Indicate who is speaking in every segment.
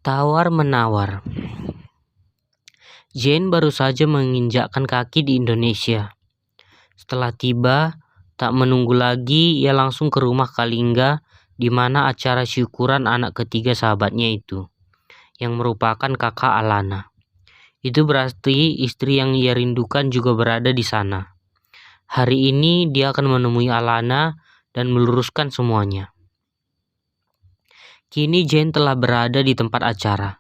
Speaker 1: Tawar-menawar. Jane baru saja menginjakkan kaki di Indonesia. Setelah tiba, tak menunggu lagi, ia langsung ke rumah Kalingga di mana acara syukuran anak ketiga sahabatnya itu, yang merupakan kakak Alana. Itu berarti istri yang ia rindukan juga berada di sana. Hari ini dia akan menemui Alana dan meluruskan semuanya. Kini Jane telah berada di tempat acara.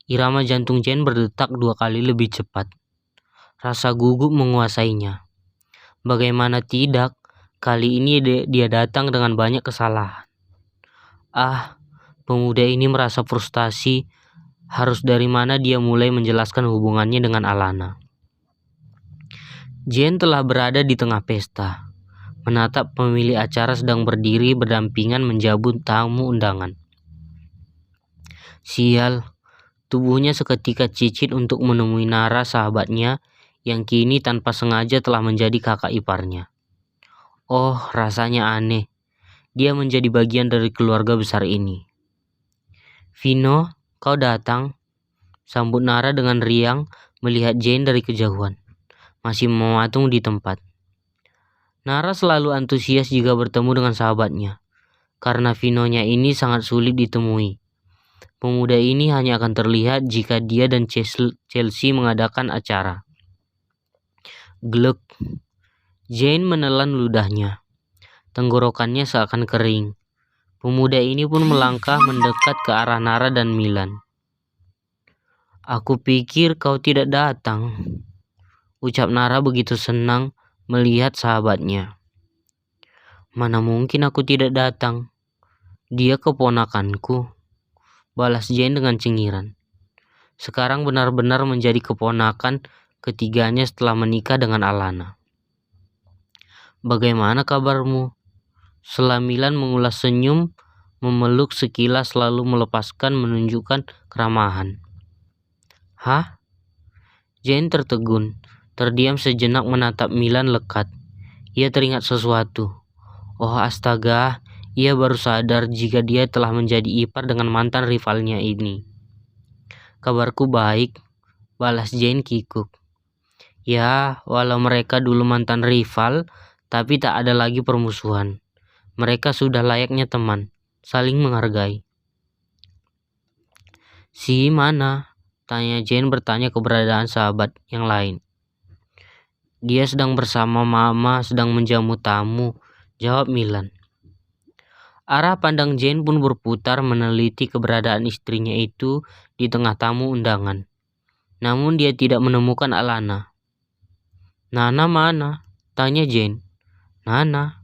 Speaker 1: Irama jantung Jane berdetak 2 kali lebih cepat. Rasa gugup menguasainya. Bagaimana tidak, kali ini dia datang dengan banyak kesalahan. Pemuda ini merasa frustasi. Harus dari mana dia mulai menjelaskan hubungannya dengan Alana. Jane telah berada di tengah pesta, menatap pemilik acara sedang berdiri berdampingan menjamu tamu undangan. Sial, tubuhnya seketika cicit untuk menemui Nara, sahabatnya, yang kini tanpa sengaja telah menjadi kakak iparnya. Oh, rasanya aneh. Dia menjadi bagian dari keluarga besar ini. Vino, kau datang? Sambut Nara dengan riang melihat Jane dari kejauhan, masih mematung di tempat. Nara selalu antusias jika bertemu dengan sahabatnya, karena Vinonya ini sangat sulit ditemui. Pemuda ini hanya akan terlihat jika dia dan Chelsea mengadakan acara. Glek. Jane menelan ludahnya. Tenggorokannya seakan kering. Pemuda ini pun melangkah mendekat ke arah Nara dan Milan. Aku pikir kau tidak datang, ucap Nara begitu senang melihat sahabatnya. Mana mungkin aku tidak datang. Dia keponakanku, balas Jane dengan cengiran. Sekarang benar-benar menjadi keponakan ketiganya setelah menikah dengan Alana. Bagaimana kabarmu? Setelah Milan mengulas senyum, memeluk sekilas lalu melepaskan menunjukkan keramahan. Hah? Jane tertegun, terdiam sejenak menatap Milan lekat. Ia teringat sesuatu. Oh astaga, ia baru sadar jika dia telah menjadi ipar dengan mantan rivalnya ini. Kabarku baik, balas Jane kikuk. Ya, walau mereka dulu mantan rival, tapi tak ada lagi permusuhan. Mereka sudah layaknya teman, saling menghargai. Si mana? Tanya Jane bertanya keberadaan sahabat yang lain. Dia sedang bersama Mama, sedang menjamu tamu, jawab Milan. Arah pandang Jane pun berputar meneliti keberadaan istrinya itu di tengah tamu undangan. Namun dia tidak menemukan Alana. Nana mana? Tanya Jane. Nana?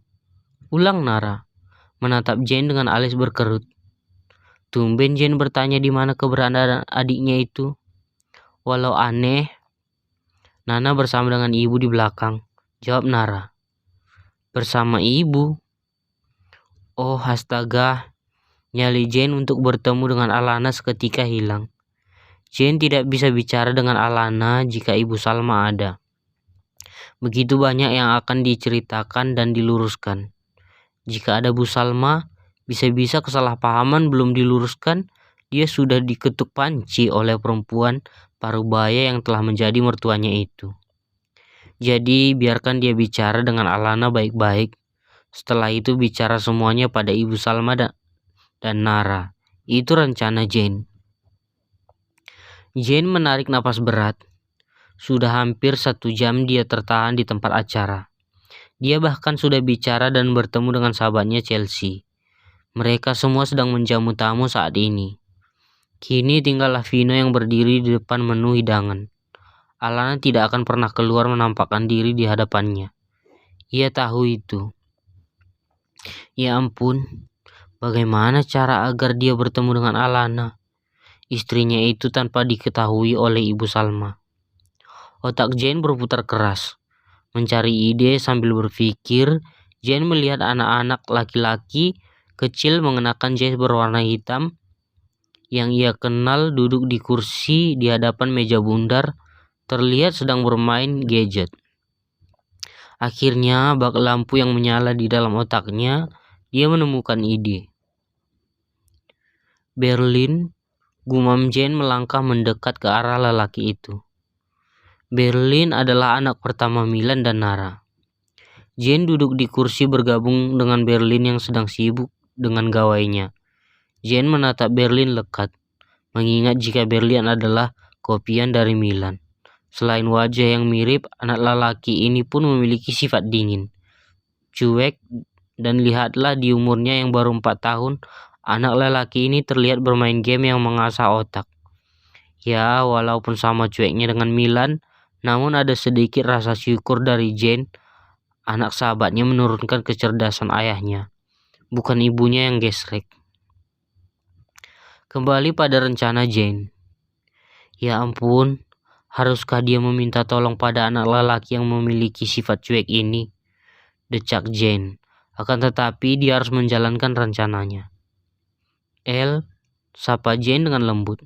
Speaker 1: Ulang Nara, menatap Jane dengan alis berkerut. Tumben Jane bertanya di mana keberadaan adiknya itu. Walau aneh, Nana bersama dengan ibu di belakang, jawab Nara. Bersama ibu? Oh astaga, nyali Jane untuk bertemu dengan Alana seketika hilang. Jane tidak bisa bicara dengan Alana jika Ibu Salma ada. Begitu banyak yang akan diceritakan dan diluruskan. Jika ada Bu Salma, bisa-bisa kesalahpahaman belum diluruskan, dia sudah diketuk panci oleh perempuan parubaya yang telah menjadi mertuanya itu. Jadi biarkan dia bicara dengan Alana baik-baik. Setelah itu bicara semuanya pada Ibu Salma dan Nara. Itu rencana Jane. Jane menarik napas berat. Sudah hampir 1 jam dia tertahan di tempat acara. Dia bahkan sudah bicara dan bertemu dengan sahabatnya Chelsea. Mereka semua sedang menjamu tamu saat ini. Kini tinggallah Vino yang berdiri di depan menu hidangan. Alana tidak akan pernah keluar menampakkan diri di hadapannya. Ia tahu itu. Ya ampun, bagaimana cara agar dia bertemu dengan Alana, istrinya itu, tanpa diketahui oleh Ibu Salma? Otak Jane berputar keras. Mencari ide sambil berpikir, Jane melihat anak-anak laki-laki kecil mengenakan jas berwarna hitam yang ia kenal duduk di kursi di hadapan meja bundar, terlihat sedang bermain gadget. Akhirnya bak lampu yang menyala di dalam otaknya, dia menemukan ide. Berlin, Gumam Jane melangkah mendekat ke arah lelaki itu. Berlin adalah anak pertama Milan dan Nara. Jane duduk di kursi bergabung dengan Berlin yang sedang sibuk dengan gawainya. Jane menatap Berlin lekat, mengingat jika Berlin adalah kopian dari Milan. Selain wajah yang mirip, anak lelaki ini pun memiliki sifat dingin, cuek, dan lihatlah di umurnya yang baru 4 tahun, anak lelaki ini terlihat bermain game yang mengasah otak. Ya, walaupun sama cueknya dengan Milan, namun ada sedikit rasa syukur dari Jane. Anak sahabatnya menurunkan kecerdasan ayahnya, bukan ibunya yang gesrek. Kembali pada rencana Jane. Ya ampun, haruskah dia meminta tolong pada anak lelaki yang memiliki sifat cuek ini? Decak Jane. Akan tetapi dia harus menjalankan rencananya. El, sapa Jane dengan lembut.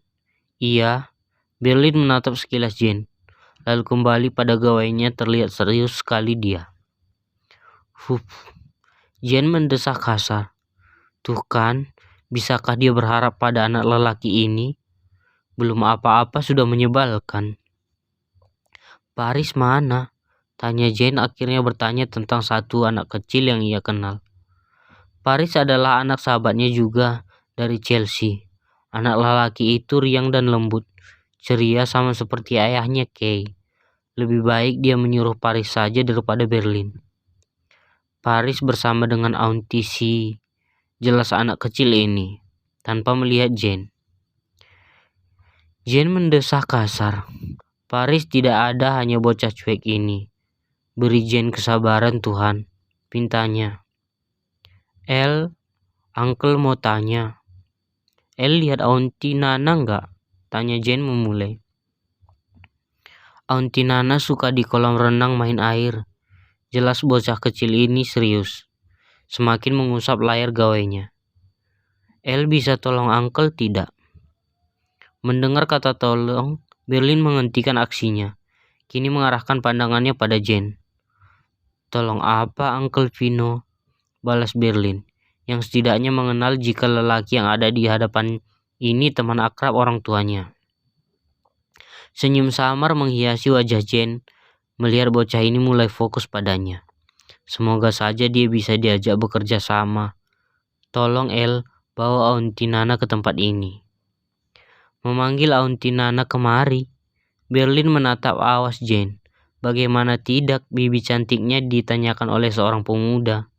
Speaker 1: Iya. Berlin menatap sekilas Jane, lalu kembali pada gawainya. Terlihat serius sekali dia. Jane mendesah kasar. Tuh kan, bisakah dia berharap pada anak lelaki ini? Belum apa-apa sudah menyebalkan. Paris mana? Tanya Jane akhirnya bertanya tentang satu anak kecil yang ia kenal. Paris adalah anak sahabatnya juga dari Chelsea. Anak lelaki itu riang dan lembut, ceria sama seperti ayahnya Kay. Lebih baik dia menyuruh Paris saja daripada Berlin. Paris bersama dengan Auntie si jelas anak kecil ini, tanpa melihat Jane. Jane mendesah kasar. Paris tidak ada, hanya bocah cuek ini. Beri Jane kesabaran Tuhan, pintanya. El, Uncle mau tanya. El lihat Auntie Nana nggak? Tanya Jane memulai. Auntie Nana suka di kolam renang main air. Jelas bocah kecil ini serius. Semakin mengusap layar gawainya. El bisa tolong Uncle tidak? Mendengar kata tolong, Berlin menghentikan aksinya. Kini mengarahkan pandangannya pada Jane. Tolong apa Uncle Vino? Balas Berlin, yang setidaknya mengenal jika lelaki yang ada di hadapan ini teman akrab orang tuanya. Senyum samar menghiasi wajah Jane melihat bocah ini mulai fokus padanya. Semoga saja dia bisa diajak bekerja sama. Tolong El, bawa Auntie Nana ke tempat ini. Memanggil Auntie Nana kemari. Berlin menatap awas Jane. Bagaimana tidak, bibi cantiknya ditanyakan oleh seorang pemuda.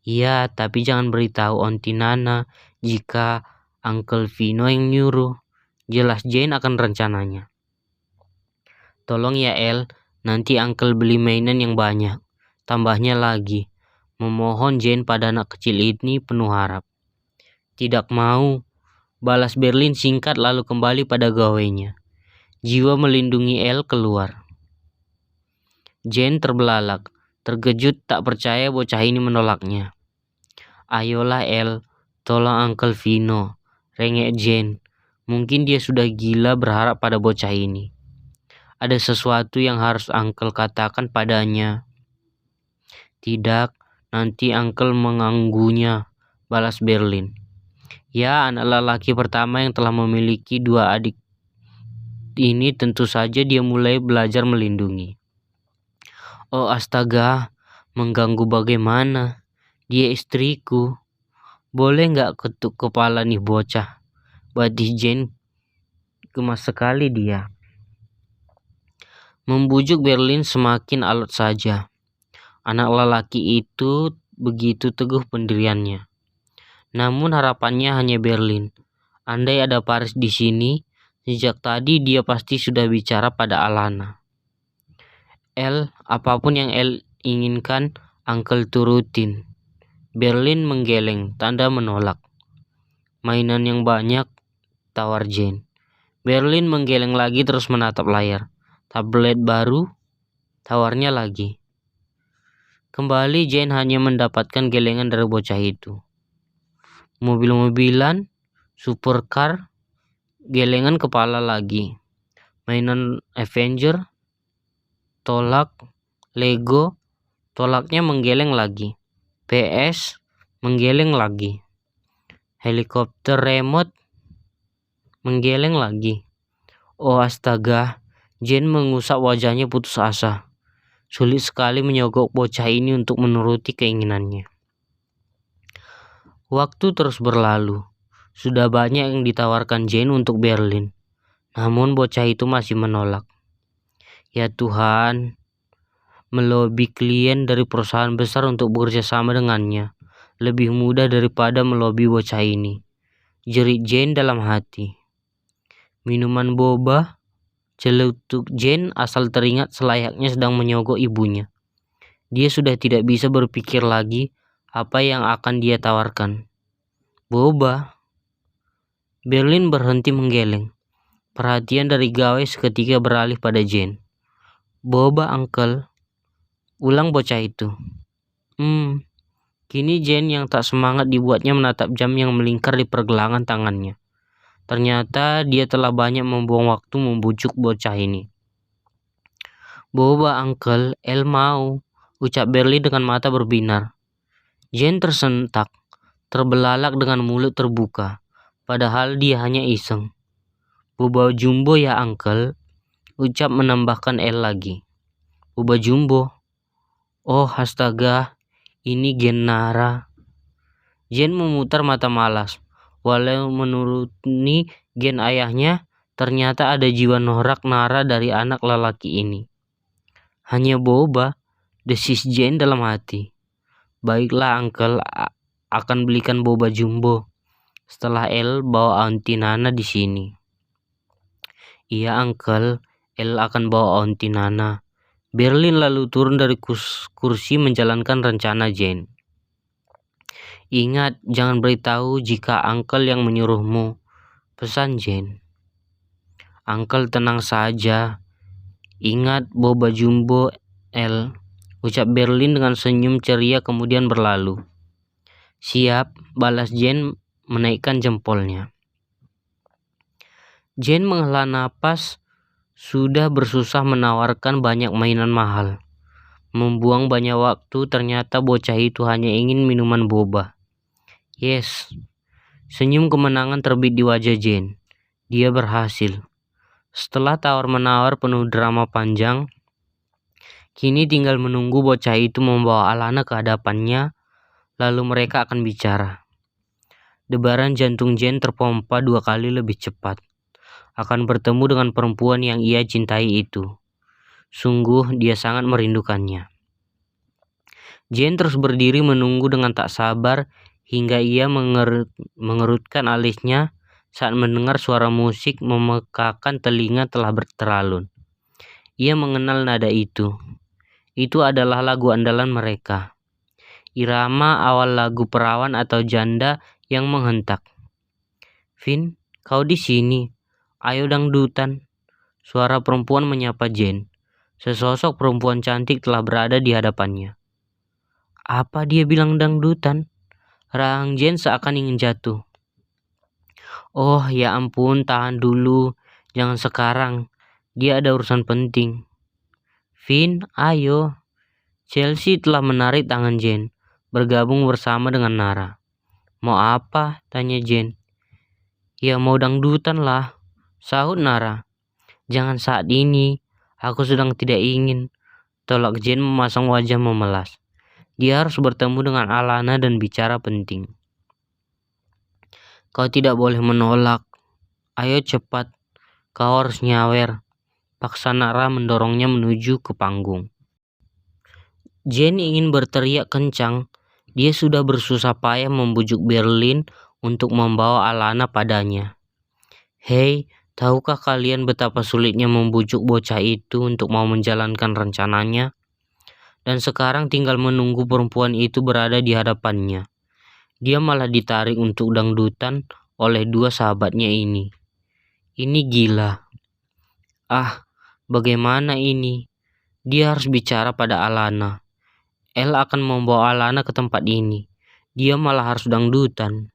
Speaker 1: Iya, tapi jangan beritahu Auntie Nana jika Uncle Vino yang nyuruh. Jelas Jane akan rencananya. Tolong ya El, nanti Uncle beli mainan yang banyak. Tambahnya lagi, memohon Jane pada anak kecil ini penuh harap. Tidak mau, balas Berlin singkat lalu kembali pada gawainya. Jiwa melindungi El keluar. Jane terbelalak, terkejut tak percaya bocah ini menolaknya. Ayolah El, tolong Uncle Vino, rengek Jane. Mungkin dia sudah gila berharap pada bocah ini. Ada sesuatu yang harus Uncle katakan padanya. Tidak, nanti Uncle mengganggunya, balas Berlin. Ya, anak lelaki pertama yang telah memiliki 2 adik ini tentu saja dia mulai belajar melindungi. Oh astaga, mengganggu bagaimana? Dia istriku. Boleh nggak ketuk kepala nih bocah? Badih Jane, gemas sekali dia. Membujuk Berlin semakin alot saja. Anak lelaki itu begitu teguh pendiriannya. Namun harapannya hanya Berlin. Andai ada Paris di sini, sejak tadi dia pasti sudah bicara pada Alana. El, apapun yang El inginkan, Uncle turutin. Berlin menggeleng, tanda menolak. Mainan yang banyak, tawar Jane. Berlin menggeleng lagi terus menatap layar. Tablet baru, tawarnya lagi. Kembali Jane hanya mendapatkan gelengan dari bocah itu. Mobil-mobilan, supercar, gelengan kepala lagi. Mainan Avenger, tolak, Lego, tolaknya menggeleng lagi. PS, menggeleng lagi. Helikopter remote, menggeleng lagi. Oh astaga, Jane mengusap wajahnya putus asa. Sulit sekali menyogok bocah ini untuk menuruti keinginannya. Waktu terus berlalu. Sudah banyak yang ditawarkan Jane untuk Berlin. Namun bocah itu masih menolak. Ya Tuhan, melobi klien dari perusahaan besar untuk bekerja sama dengannya lebih mudah daripada melobi bocah ini. Jerit Jane dalam hati. Minuman boba, celetuk Jane asal teringat selayaknya sedang menyogok ibunya. Dia sudah tidak bisa berpikir lagi apa yang akan dia tawarkan. Boba. Berlin berhenti menggeleng. Perhatian dari gawai seketika beralih pada Jane. Boba, Uncle. Ulang bocah itu. Kini Jane yang tak semangat dibuatnya menatap jam yang melingkar di pergelangan tangannya. Ternyata dia telah banyak membuang waktu membujuk bocah ini. Boba, Uncle, El mau, ucap Berlin dengan mata berbinar. Jane tersentak, terbelalak dengan mulut terbuka, padahal dia hanya iseng. Boba jumbo ya, Uncle, ucap menambahkan El lagi. Boba jumbo. Oh astaga, ini gen Nara. Jane memutar mata malas. Walau menurut gen ayahnya, ternyata ada jiwa norak Nara dari anak lelaki ini. Hanya boba, desis Jane dalam hati. Baiklah Uncle, akan belikan boba jumbo. Setelah El bawa Auntie Nana di sini. Iya Uncle, El akan bawa Auntie Nana. Berlin lalu turun dari kursi menjalankan rencana Jane. Ingat, jangan beritahu jika Uncle yang menyuruhmu, pesan Jane. Uncle tenang saja. Ingat boba jumbo El, ucap Berlin dengan senyum ceria kemudian berlalu. Siap, balas Jane menaikkan jempolnya. Jane menghela napas, sudah bersusah menawarkan banyak mainan mahal. Membuang banyak waktu, ternyata bocah itu hanya ingin minuman boba. Yes, senyum kemenangan terbit di wajah Jane. Dia berhasil. Setelah tawar-menawar penuh drama panjang, kini tinggal menunggu bocah itu membawa Alana ke hadapannya, lalu mereka akan bicara. Debaran jantung Jane terpompa 2 kali lebih cepat. Akan bertemu dengan perempuan yang ia cintai itu. Sungguh dia sangat merindukannya. Jane terus berdiri menunggu dengan tak sabar hingga ia mengerutkan alisnya saat mendengar suara musik memekakan telinga telah teralun. Ia mengenal nada itu. Itu adalah lagu andalan mereka. Irama awal lagu perawan atau janda yang menghentak. Vin, kau di sini. Ayo dangdutan. Suara perempuan menyapa Jane. Sesosok perempuan cantik telah berada di hadapannya. Apa dia bilang dangdutan? Rahang Jane seakan ingin jatuh. Oh ya ampun, tahan dulu. Jangan sekarang. Dia ada urusan penting. Vin, ayo. Chelsea telah menarik tangan Jane, bergabung bersama dengan Nara. Mau apa? Tanya Jane. Ya mau dangdutan lah, sahut Nara. Jangan saat ini. Aku sedang tidak ingin. Tolak Jane memasang wajah memelas. Dia harus bertemu dengan Alana dan bicara penting. Kau tidak boleh menolak. Ayo cepat. Kau harus nyawer. Paksa Nara mendorongnya menuju ke panggung. Jane ingin berteriak kencang. Dia sudah bersusah payah membujuk Berlin untuk membawa Alana padanya. Hei, tahukah kalian betapa sulitnya membujuk bocah itu untuk mau menjalankan rencananya? Dan sekarang tinggal menunggu perempuan itu berada di hadapannya. Dia malah ditarik untuk dangdutan oleh 2 sahabatnya ini. Ini gila. Ah, bagaimana ini? Dia harus bicara pada Alana. El akan membawa Alana ke tempat ini. Dia malah harus dangdutan.